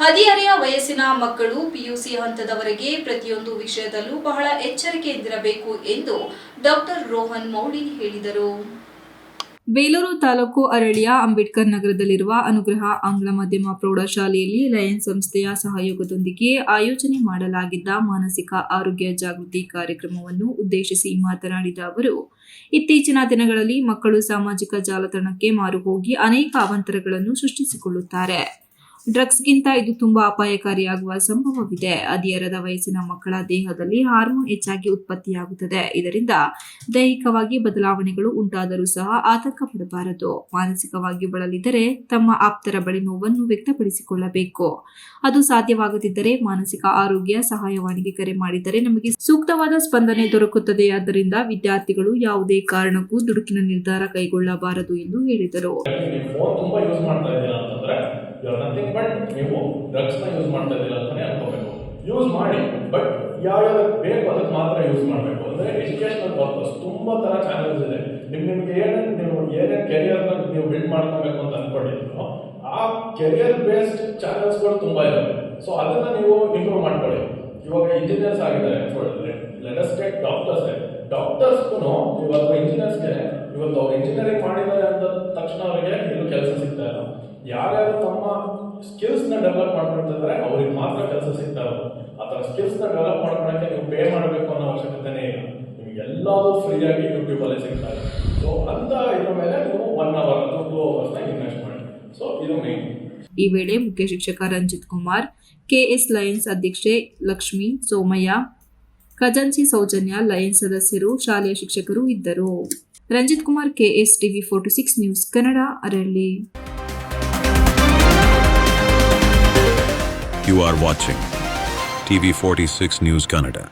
ಹದಿಹರೆಯ ವಯಸ್ಸಿನ ಮಕ್ಕಳು ಪಿಯುಸಿ ಹಂತದವರೆಗೆ ಪ್ರತಿಯೊಂದು ವಿಷಯದಲ್ಲೂ ಬಹಳ ಎಚ್ಚರಿಕೆಯಿಂದಿರಬೇಕು ಎಂದು ಡಾಕ್ಟರ್ ರೋಹನ್ ಮೌಳಿ ಹೇಳಿದರು. ಬೇಲೂರು ತಾಲೂಕು ಅರಳಿಯ ಅಂಬೇಡ್ಕರ್ ನಗರದಲ್ಲಿರುವ ಅನುಗ್ರಹ ಆಂಗ್ಲ ಮಾಧ್ಯಮ ಪ್ರೌಢಶಾಲೆಯಲ್ಲಿ ಲಯನ್ಸ್ ಸಂಸ್ಥೆಯ ಸಹಯೋಗದೊಂದಿಗೆ ಆಯೋಜನೆ ಮಾಡಲಾಗಿದ್ದ ಮಾನಸಿಕ ಆರೋಗ್ಯ ಜಾಗೃತಿ ಕಾರ್ಯಕ್ರಮವನ್ನು ಉದ್ದೇಶಿಸಿ ಮಾತನಾಡಿದ ಅವರು, ಇತ್ತೀಚಿನ ದಿನಗಳಲ್ಲಿ ಮಕ್ಕಳು ಸಾಮಾಜಿಕ ಜಾಲತಾಣಕ್ಕೆ ಮಾರು ಹೋಗಿ ಅನೇಕ ಅವಾಂತರಗಳನ್ನು ಸೃಷ್ಟಿಸಿಕೊಳ್ಳುತ್ತಾರೆ. ಡ್ರಗ್ಸ್ಗಿಂತ ಇದು ತುಂಬಾ ಅಪಾಯಕಾರಿಯಾಗುವ ಸಂಭವವಿದೆ. ಹದಿಹರೆಯದ ವಯಸ್ಸಿನ ಮಕ್ಕಳ ದೇಹದಲ್ಲಿ ಹಾರ್ಮೋನ್ ಹೆಚ್ಚಾಗಿ ಉತ್ಪತ್ತಿಯಾಗುತ್ತದೆ. ಇದರಿಂದ ದೈಹಿಕವಾಗಿ ಬದಲಾವಣೆಗಳು ಉಂಟಾದರೂ ಸಹ ಆತಂಕ ಪಡಬಾರದು. ಮಾನಸಿಕವಾಗಿ ಬಳಲಿದರೆ ತಮ್ಮ ಆಪ್ತರ ಬಳಿ ನೋವನ್ನು ವ್ಯಕ್ತಪಡಿಸಿಕೊಳ್ಳಬೇಕು. ಅದು ಸಾಧ್ಯವಾಗದಿದ್ದರೆ ಮಾನಸಿಕ ಆರೋಗ್ಯ ಸಹಾಯವಾಣಿಗೆ ಕರೆ ಮಾಡಿದರೆ ನಮಗೆ ಸೂಕ್ತವಾದ ಸ್ಪಂದನೆ ದೊರಕುತ್ತದೆ. ಆದ್ದರಿಂದ ವಿದ್ಯಾರ್ಥಿಗಳು ಯಾವುದೇ ಕಾರಣಕ್ಕೂ ದುಡುಕಿನ ನಿರ್ಧಾರ ಕೈಗೊಳ್ಳಬಾರದು ಎಂದು ಹೇಳಿದರು. ನಥಿಂಗ್ ಬಟ್ ನೀವು ಡ್ರಗ್ಸ್ನ ಯೂಸ್ ಮಾಡ್ತಾ ಇದ್ದೀರಾ ಅಂತಾನೆ ಅನ್ಕೋಬೇಕು. ಯೂಸ್ ಮಾಡಿ, ಬಟ್ ಯಾವ್ಯಾವ್ದಕ್ಕೆ ಬೇಕು ಅದಕ್ಕೆ ಮಾತ್ರ ಯೂಸ್ ಮಾಡಬೇಕು. ಅಂದರೆ ಎಜುಕೇಷನಲ್ ಪರ್ಪಸ್ ತುಂಬ ಥರ ಚಾನಲ್ಸ್ ಇದೆ. ನಿಮಗೆ ಏನೇನು ಕೆರಿಯರ್ನ ನೀವು ಬಿಲ್ಡ್ ಮಾಡ್ಕೋಬೇಕು ಅಂತ ಅನ್ಕೊಂಡಿದ್ರು ಆ ಕೆರಿಯರ್ ಬೇಸ್ಡ್ ಚಾನಲ್ಸ್ಗಳು ತುಂಬ ಇದಾವೆ. ಸೊ ಅದನ್ನು ನೀವು ಇಂಪ್ರೂವ್ ಮಾಡ್ಕೊಳ್ಳಿ. ಇವಾಗ ಇಂಜಿನಿಯರ್ಸ್ ಆಗಿದ್ದಾರೆ, ಲೆಟ್ ಅಸ್ ಟೇಕ್ ಡಾಕ್ಟರ್ಸ್ಗೂ ಇವತ್ತು ಇಂಜಿನಿಯರ್ಸ್ಗೆ ಇವತ್ತು ಅವ್ರು ಇಂಜಿನಿಯರಿಂಗ್ ಮಾಡಿದ್ದಾರೆ ಅಂತ ತಕ್ಷಣ ಅವರಿಗೆ ಎಲ್ಲೂ ಕೆಲಸ ಸಿಗ್ತಾ ಇಲ್ಲ. ಯಾರ್ಯಾರು ತಮ್ಮ ಸ್ಕಿಲ್ಸ್ನ ಡೆವಲಪ್ ಮಾಡ್ಕೊಳ್ತಿದ್ದಾರೆ ಅವ್ರಿಗೆ ಮಾತ್ರ ಕೆಲಸ ಸಿಗ್ತಾ ಇರೋದು. ಆ ಥರ ಸ್ಕಿಲ್ಸ್ನ ಡೆವಲಪ್ ಮಾಡ್ಕೊಳಕ್ಕೆ ನೀವು ಪೇ ಮಾಡಬೇಕು ಅನ್ನೋ ಅವಶ್ಯಕತೆನೇ ಇಲ್ಲ. ನಿಮ್ಗೆ ಎಲ್ಲದೂ ಫ್ರೀಯಾಗಿ ಯೂಟ್ಯೂಬಲ್ಲಿ ಸಿಗ್ತಾ ಇದೆ. ಸೊ ಅಂತ ಇದ್ರ ಮೇಲೆ ನೀವು 1 hour ಅಥವಾ 2 hours ಇನ್ವೆಸ್ಟ್ ಮಾಡಿ. ಸೊ ಇದು ಮೇನ್. ಈ ವೇಳೆ ಮುಖ್ಯ ಶಿಕ್ಷಕ ರಂಜಿತ್ ಕುಮಾರ್, ಕೆಎಸ್ ಲಯನ್ಸ್ ಅಧ್ಯಕ್ಷೆ ಲಕ್ಷ್ಮಿ, ಸೋಮಯ್ಯ, ಖಜಾಂಚಿ ಸೌಜನ್ಯ, ಲಯನ್ಸ್ ಸದಸ್ಯರು, ಶಾಲೆಯ ಶಿಕ್ಷಕರು ಇದ್ದರು. Ranjit Kumar, KS TV 46 news Kannada, Aralli. You are watching TV 46 News Kannada.